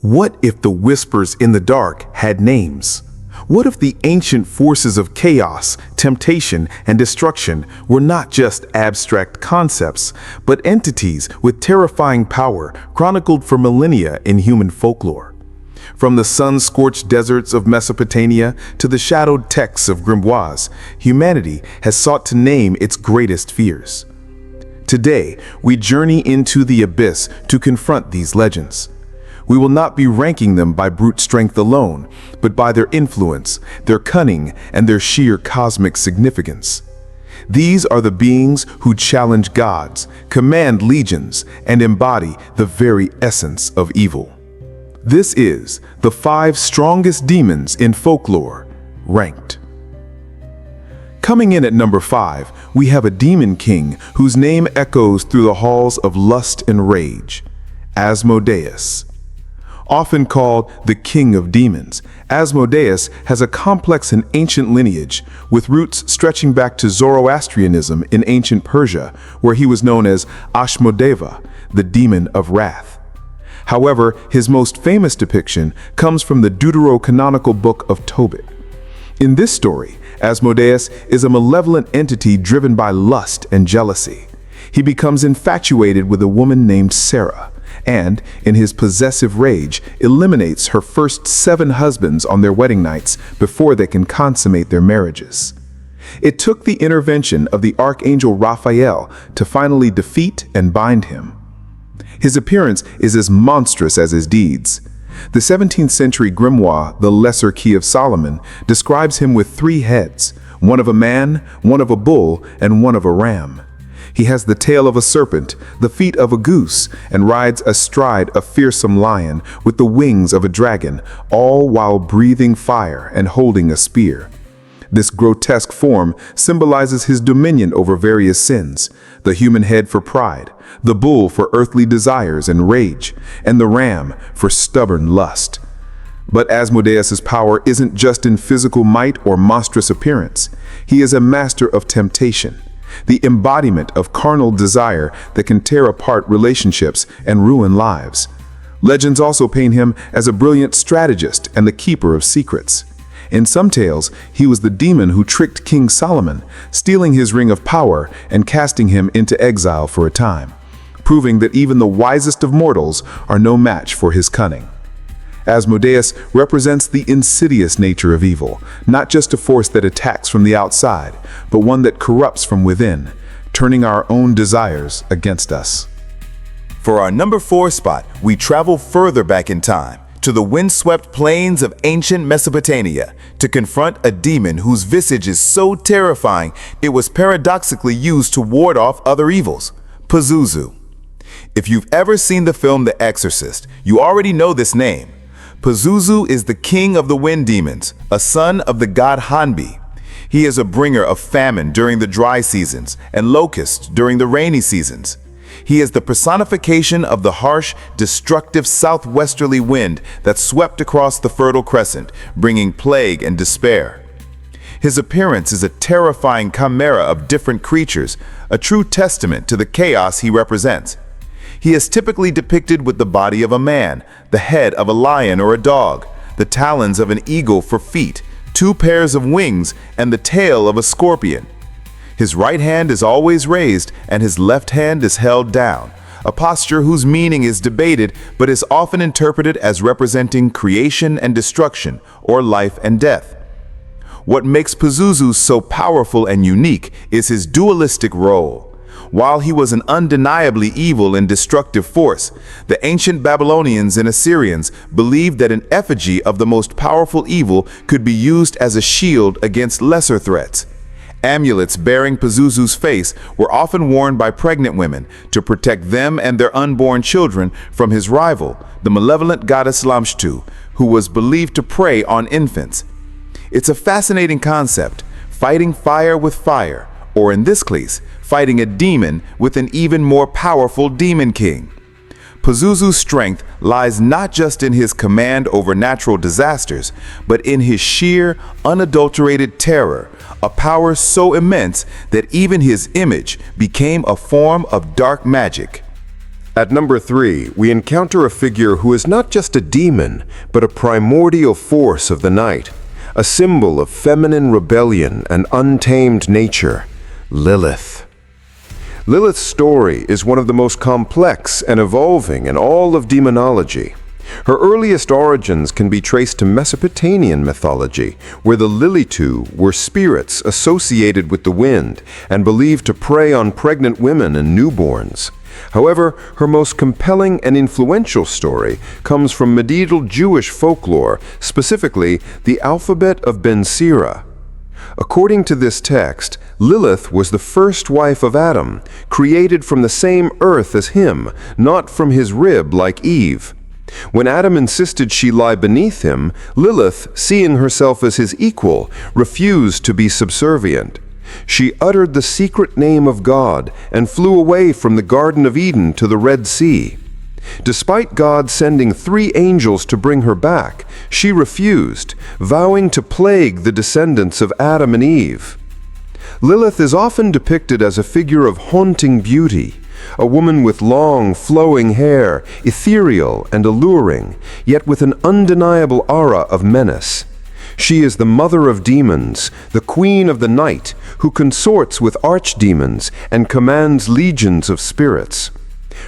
What if the whispers in the dark had names? What if the ancient forces of chaos, temptation, and destruction were not just abstract concepts, but entities with terrifying power chronicled for millennia in human folklore? From the sun-scorched deserts of Mesopotamia to the shadowed texts of grimoires, humanity has sought to name its greatest fears. Today, we journey into the abyss to confront these legends. We will not be ranking them by brute strength alone, but by their influence, their cunning, and their sheer cosmic significance. These are the beings who challenge gods, command legions, and embody the very essence of evil. This is the 5 strongest demons in folklore, ranked. Coming in at number 5, we have a demon king whose name echoes through the halls of lust and rage, Asmodeus. Often called the King of Demons, Asmodeus has a complex and ancient lineage, with roots stretching back to Zoroastrianism in ancient Persia, where he was known as Ashmodeva, the demon of wrath. However, his most famous depiction comes from the deuterocanonical book of Tobit. In this story, Asmodeus is a malevolent entity driven by lust and jealousy. He becomes infatuated with a woman named Sarah, and, in his possessive rage, eliminates her first 7 husbands on their wedding nights before they can consummate their marriages. It took the intervention of the archangel Raphael to finally defeat and bind him. His appearance is as monstrous as his deeds. The 17th century grimoire, The Lesser Key of Solomon, describes him with 3 heads, one of a man, one of a bull, and one of a ram. He has the tail of a serpent, the feet of a goose, and rides astride a fearsome lion with the wings of a dragon, all while breathing fire and holding a spear. This grotesque form symbolizes his dominion over various sins: the human head for pride, the bull for earthly desires and rage, and the ram for stubborn lust. But Asmodeus's power isn't just in physical might or monstrous appearance. He is a master of temptation, the embodiment of carnal desire that can tear apart relationships and ruin lives. Legends also paint him as a brilliant strategist and the keeper of secrets. In some tales, he was the demon who tricked King Solomon, stealing his ring of power and casting him into exile for a time, proving that even the wisest of mortals are no match for his cunning. Asmodeus represents the insidious nature of evil, not just a force that attacks from the outside, but one that corrupts from within, turning our own desires against us. For our number 4 spot, we travel further back in time, to the windswept plains of ancient Mesopotamia, to confront a demon whose visage is so terrifying it was paradoxically used to ward off other evils, Pazuzu. If you've ever seen the film The Exorcist, you already know this name. Pazuzu is the king of the wind demons, a son of the god Hanbi. He is a bringer of famine during the dry seasons and locusts during the rainy seasons. He is the personification of the harsh, destructive southwesterly wind that swept across the Fertile Crescent, bringing plague and despair. His appearance is a terrifying chimera of different creatures, a true testament to the chaos he represents. He is typically depicted with the body of a man, the head of a lion or a dog, the talons of an eagle for feet, 2 pairs of wings, and the tail of a scorpion. His right hand is always raised and his left hand is held down, a posture whose meaning is debated but is often interpreted as representing creation and destruction, or life and death. What makes Pazuzu so powerful and unique is his dualistic role. While he was an undeniably evil and destructive force, the ancient Babylonians and Assyrians believed that an effigy of the most powerful evil could be used as a shield against lesser threats. Amulets bearing Pazuzu's face were often worn by pregnant women to protect them and their unborn children from his rival, the malevolent goddess Lamshtu, who was believed to prey on infants. It's a fascinating concept, fighting fire with fire, or in this case, fighting a demon with an even more powerful demon king. Pazuzu's strength lies not just in his command over natural disasters, but in his sheer, unadulterated terror, a power so immense that even his image became a form of dark magic. At number 3, we encounter a figure who is not just a demon, but a primordial force of the night, a symbol of feminine rebellion and untamed nature, Lilith. Lilith's story is one of the most complex and evolving in all of demonology. Her earliest origins can be traced to Mesopotamian mythology, where the Lilitu were spirits associated with the wind and believed to prey on pregnant women and newborns. However, her most compelling and influential story comes from medieval Jewish folklore, specifically the alphabet of Ben Sira. According to this text, Lilith was the first wife of Adam, created from the same earth as him, not from his rib like Eve. When Adam insisted she lie beneath him, Lilith, seeing herself as his equal, refused to be subservient. She uttered the secret name of God and flew away from the Garden of Eden to the Red Sea. Despite God sending 3 angels to bring her back, she refused, vowing to plague the descendants of Adam and Eve. Lilith is often depicted as a figure of haunting beauty, a woman with long, flowing hair, ethereal and alluring, yet with an undeniable aura of menace. She is the mother of demons, the queen of the night, who consorts with archdemons and commands legions of spirits.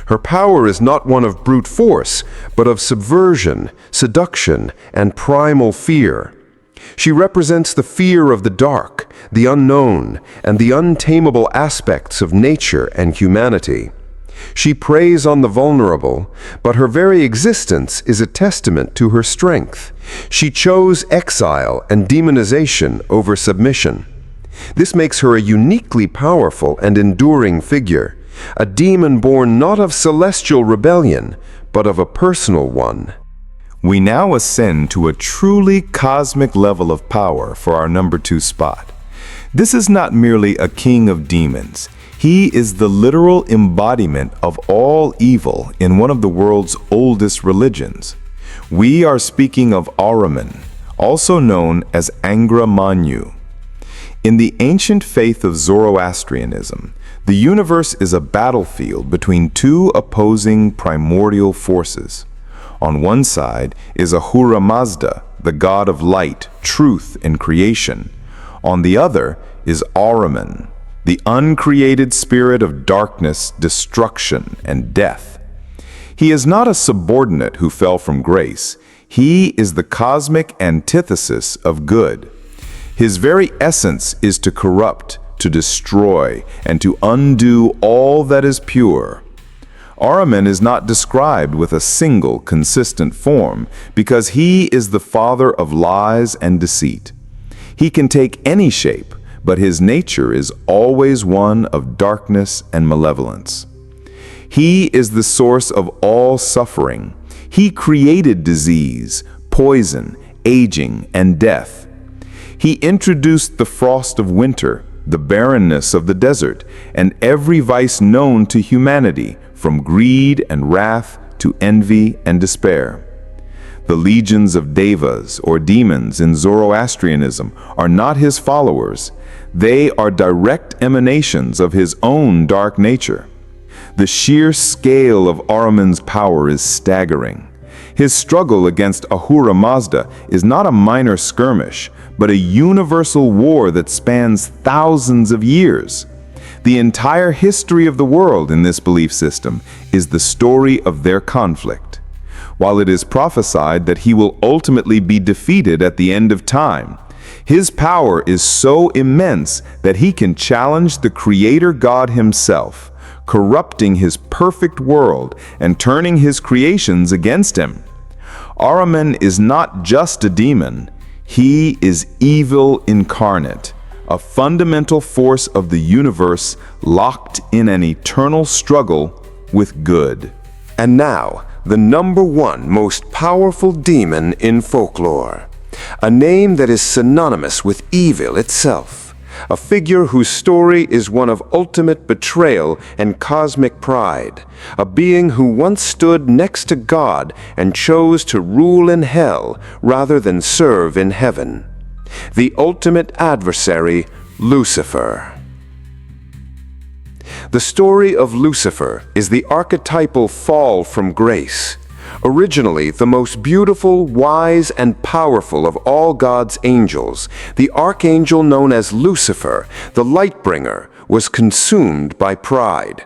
Her power is not one of brute force, but of subversion, seduction, and primal fear. She represents the fear of the dark, the unknown, and the untamable aspects of nature and humanity. She preys on the vulnerable, but her very existence is a testament to her strength. She chose exile and demonization over submission. This makes her a uniquely powerful and enduring figure, a demon born not of celestial rebellion, but of a personal one. We now ascend to a truly cosmic level of power for our number 2 spot. This is not merely a king of demons. He is the literal embodiment of all evil in one of the world's oldest religions. We are speaking of Ahriman, also known as Angra Mainyu. In the ancient faith of Zoroastrianism, the universe is a battlefield between 2 opposing primordial forces. On one side is Ahura Mazda, the god of light, truth, and creation. On the other is Ahriman, the uncreated spirit of darkness, destruction, and death. He is not a subordinate who fell from grace. He is the cosmic antithesis of good. His very essence is to corrupt, to destroy, and to undo all that is pure. Ahriman is not described with a single, consistent form because he is the father of lies and deceit. He can take any shape, but his nature is always one of darkness and malevolence. He is the source of all suffering. He created disease, poison, aging, and death. He introduced the frost of winter, the barrenness of the desert, and every vice known to humanity, from greed and wrath to envy and despair. The legions of devas, or demons, in Zoroastrianism are not his followers. They are direct emanations of his own dark nature. The sheer scale of Ahriman's power is staggering. His struggle against Ahura Mazda is not a minor skirmish, but a universal war that spans thousands of years. The entire history of the world in this belief system is the story of their conflict. While it is prophesied that he will ultimately be defeated at the end of time, his power is so immense that he can challenge the Creator God himself, corrupting his perfect world and turning his creations against him. Ahriman is not just a demon, he is evil incarnate, a fundamental force of the universe locked in an eternal struggle with good. And now, the number 1 most powerful demon in folklore. A name that is synonymous with evil itself. A figure whose story is one of ultimate betrayal and cosmic pride. A being who once stood next to God and chose to rule in hell rather than serve in heaven. The ultimate adversary, Lucifer. The story of Lucifer is the archetypal fall from grace. Originally the most beautiful, wise, and powerful of all God's angels, the archangel known as Lucifer, the light-bringer, was consumed by pride.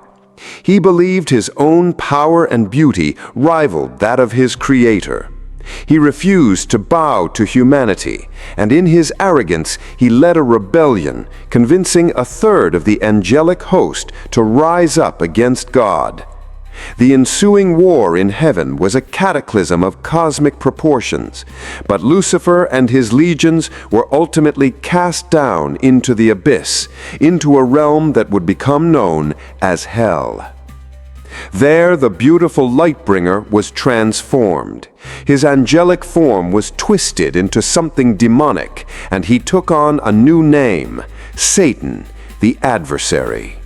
He believed his own power and beauty rivaled that of his creator. He refused to bow to humanity, and in his arrogance he led a rebellion, convincing a third of the angelic host to rise up against God. The ensuing war in heaven was a cataclysm of cosmic proportions, but Lucifer and his legions were ultimately cast down into the abyss, into a realm that would become known as Hell. There the beautiful light-bringer was transformed. His angelic form was twisted into something demonic, and he took on a new name, Satan, the adversary.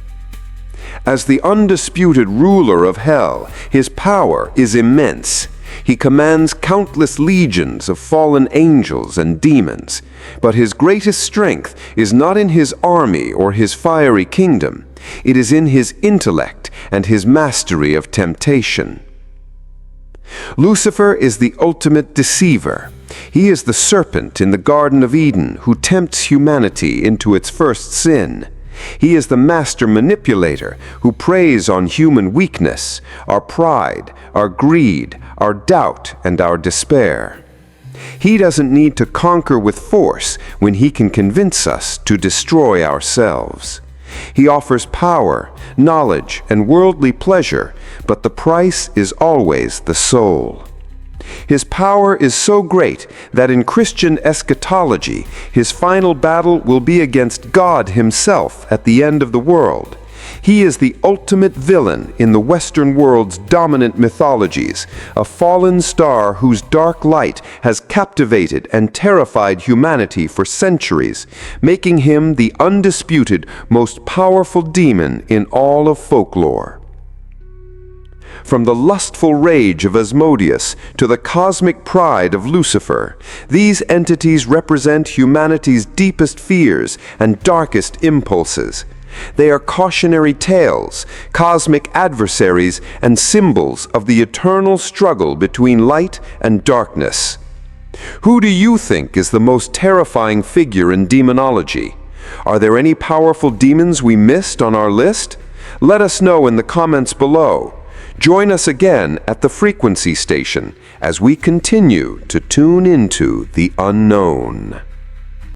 As the undisputed ruler of hell, his power is immense. He commands countless legions of fallen angels and demons, but his greatest strength is not in his army or his fiery kingdom. It is in his intellect and his mastery of temptation. Lucifer is the ultimate deceiver. He is the serpent in the Garden of Eden who tempts humanity into its first sin. He is the master manipulator who preys on human weakness, our pride, our greed, our doubt, and our despair. He doesn't need to conquer with force when he can convince us to destroy ourselves. He offers power, knowledge, and worldly pleasure, but the price is always the soul. His power is so great that in Christian eschatology, his final battle will be against God himself at the end of the world. He is the ultimate villain in the Western world's dominant mythologies, a fallen star whose dark light has captivated and terrified humanity for centuries, making him the undisputed, most powerful demon in all of folklore. From the lustful rage of Asmodeus to the cosmic pride of Lucifer, these entities represent humanity's deepest fears and darkest impulses. They are cautionary tales, cosmic adversaries, and symbols of the eternal struggle between light and darkness. Who do you think is the most terrifying figure in demonology? Are there any powerful demons we missed on our list? Let us know in the comments below. Join us again at the frequency station as we continue to tune into the unknown.